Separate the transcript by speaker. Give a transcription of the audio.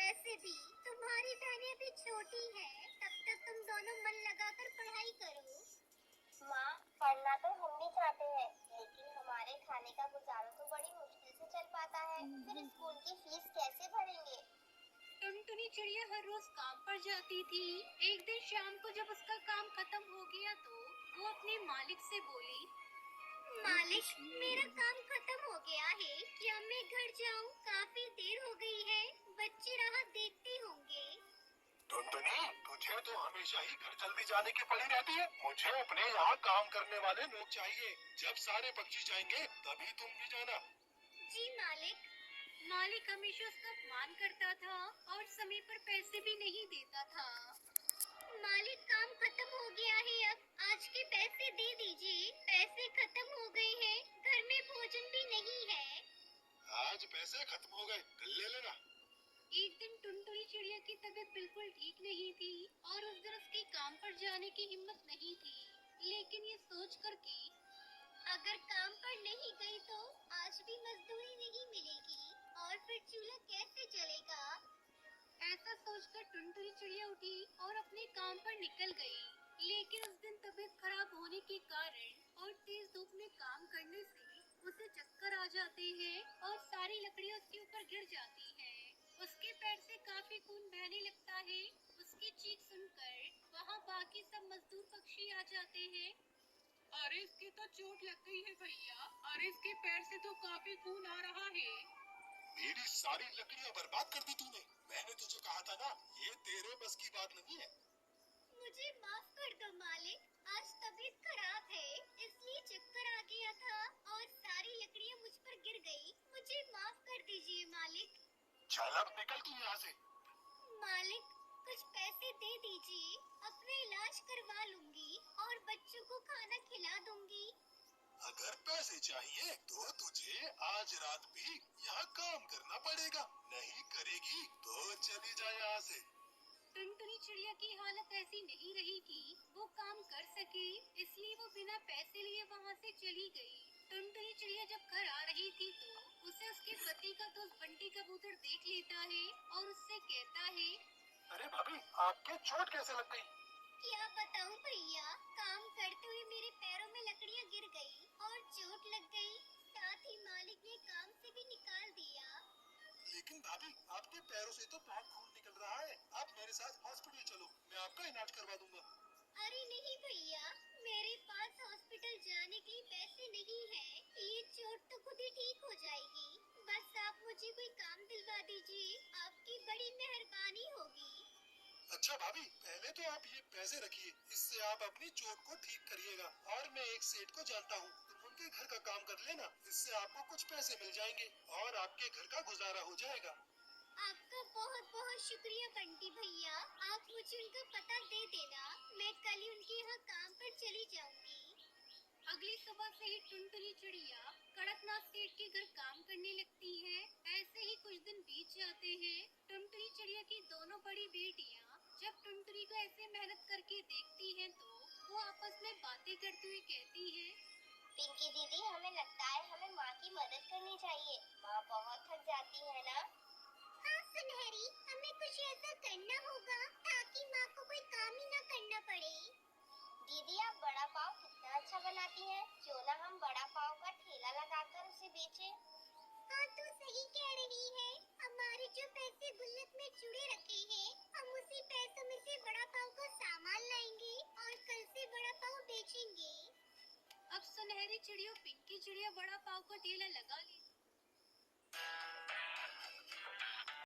Speaker 1: वैसे भी तुम्हारी बहनें अभी छोटी है, तब तक तुम दोनों मन लगाकर पढ़ाई करो।
Speaker 2: माँ, पढ़ना तो हम भी चाहते हैं, लेकिन हमारे खाने का गुजारा तो बड़ी मुश्किल से चल पाता है। फिर स्कूल की फीस कैसे भरेंगे?
Speaker 3: टुनटुनी चिड़िया हर रोज काम पर जाती थी। एक दिन शाम को जब उसका काम खत्म हो गया तो वो अपने मालिक से बोली,
Speaker 1: मालिक, मेरा काम खत्म हो गया है, क्या मैं घर जाऊं? काफी देर हो गई है, बच्चे राह देखते होंगे।
Speaker 4: टुनटुनी, तुझे तो हमेशा ही घर जल्दी जाने की पड़ी रहती है। मुझे अपने यहाँ काम करने वाले लोग चाहिए। जब सारे पक्षी जाएंगे तभी तुम भी जाना।
Speaker 1: जी मालिक।
Speaker 3: मालिक हमेशा उसका अपमान करता था और समय पर पैसे भी नहीं देता था।
Speaker 1: मालिक, काम खत्म हो गया है, अब आज के पैसे दे दीजिए। पैसे खत्म हो गए हैं, घर में भोजन भी नहीं है।
Speaker 4: आज पैसे खत्म हो गए, कल ले लेना।
Speaker 3: एक दिन टुनटुनी चिड़िया की तबीयत बिल्कुल ठीक नहीं थी और उस दिन उसकी काम पर जाने की हिम्मत नहीं थी। लेकिन ये सोच कर कि
Speaker 1: अगर काम पर नहीं गई तो आज भी मजदूरी नहीं मिलेगी और फिर चूल्हा कैसे जलेगा।
Speaker 3: ऐसा सोचकर टुनटुनी चिड़िया उठी और अपने काम पर निकल गई। लेकिन उस दिन तबीयत खराब होने के कारण और तेज धूप में काम करने से उसे चक्कर आ जाते हैं और सारी लकड़ियाँ उसके ऊपर गिर जाती हैं। उसके पैर से काफी खून बहने लगता है। उसकी चीख सुनकर वहाँ बाकी सब मजदूर पक्षी आ जाते हैं। अरे इसकी तो चोट लग गई है भैया, अरे इसके पैर से तो काफी खून आ रहा है।
Speaker 4: मेरी सारी लकड़ियाँ बर्बाद कर दी तूने। मैंने तुझे कहा था ना, ये तेरे बस की बात नहीं है।
Speaker 1: मुझे माफ कर दो मालिक, आज तबीयत खराब है, इसलिए चक्कर आ गया था और सारी लकड़ियाँ मुझ पर गिर गई। मुझे माफ कर दीजिए मालिक।
Speaker 4: चल अब निकल तू यहाँ से।
Speaker 1: मालिक, कुछ पैसे दे दीजिए, अपना इलाज करवा लूंगी और बच्चों को खाना खिला दूंगी।
Speaker 4: अगर पैसे चाहिए तो तुझे आज रात भी यहाँ काम करना पड़ेगा। नहीं करेगी तो चली जा यहाँ से।
Speaker 3: टुनटुनी चिड़िया की हालत ऐसी नहीं रही कि वो काम कर सके, इसलिए वो बिना पैसे लिए वहाँ से चली गई। टुनटुनी चिड़िया जब घर आ रही थी तो उसे उसके पति का दोस्त बंटी कबूतर देख लेता है और उससे कहता है,
Speaker 4: अरे भाभी, आपके चोट कैसे लग गई?
Speaker 1: क्या बताऊं भैया, काम करते हुए मेरे पैरों में लकड़ियां गिर गई और चोट लग गई। साथ ही मालिक ने काम से भी निकाल दिया।
Speaker 4: लेकिन भाभी, आपके पैरों से तो बहुत खून निकल रहा है। आप मेरे साथ हॉस्पिटल चलो, मैं आपका इलाज करवा दूंगा।
Speaker 1: अरे नहीं भैया, मेरे पास हॉस्पिटल जाने के लिए पैसे नहीं है। ये चोट तो खुद ही ठीक हो जाएगी। बस आप मुझे कोई काम दिलवा दीजिए, आपकी बड़ी मेहरबानी होगी।
Speaker 4: अच्छा भाभी, पहले तो आप ये पैसे रखिए, इससे आप अपनी चोट को ठीक करिएगा। और मैं एक सेठ को जानता हूँ, तुम उनके घर का काम कर लेना, इससे आपको कुछ पैसे मिल जाएंगे और आपके घर का गुजारा हो जाएगा।
Speaker 1: आपका बहुत बहुत शुक्रिया बंटी भैया, आप मुझे उनका पता दे देना, मैं कल ही उनके यहाँ काम पर चली जाऊंगी।
Speaker 3: अगली सुबह से ही टुनटुनी चिड़िया कड़कनाथ सेठ के घर काम करने लगती है। ऐसे ही कुछ दिन बीत जाते हैं। टुनटुनी चिड़िया की दोनों बड़ी बेटियाँ जब टुनटुनी को ऐसे मेहनत करके देखती हैं तो वो आपस में बातें करते हुए कहती हैं,
Speaker 2: पिंकी दीदी, हमें लगता है हमें माँ की मदद करनी चाहिए। माँ बहुत थक जाती है ना।
Speaker 1: हाँ सुनहरी, हमें कुछ ऐसा करना होगा ताकि माँ को कोई काम ही न करना पड़े।
Speaker 2: दीदी, आप बड़ा पाव कितना अच्छा बनाती हैं। क्यों ना हम बड़ा पाव का ठेला लगाकर उसे बेचें?
Speaker 1: हाँ तू सही कह रही है, हमारे जो पैसे गुल्लक में जुड़े रखे हैं, हम उसी पैसों में से बड़ा पाव का सामान लाएंगे और कल से बड़ा पाव बेचेंगे।
Speaker 3: अब सुनहरी चिड़िया पिंकी चिड़िया बड़ा पाव का ठेला लगा ले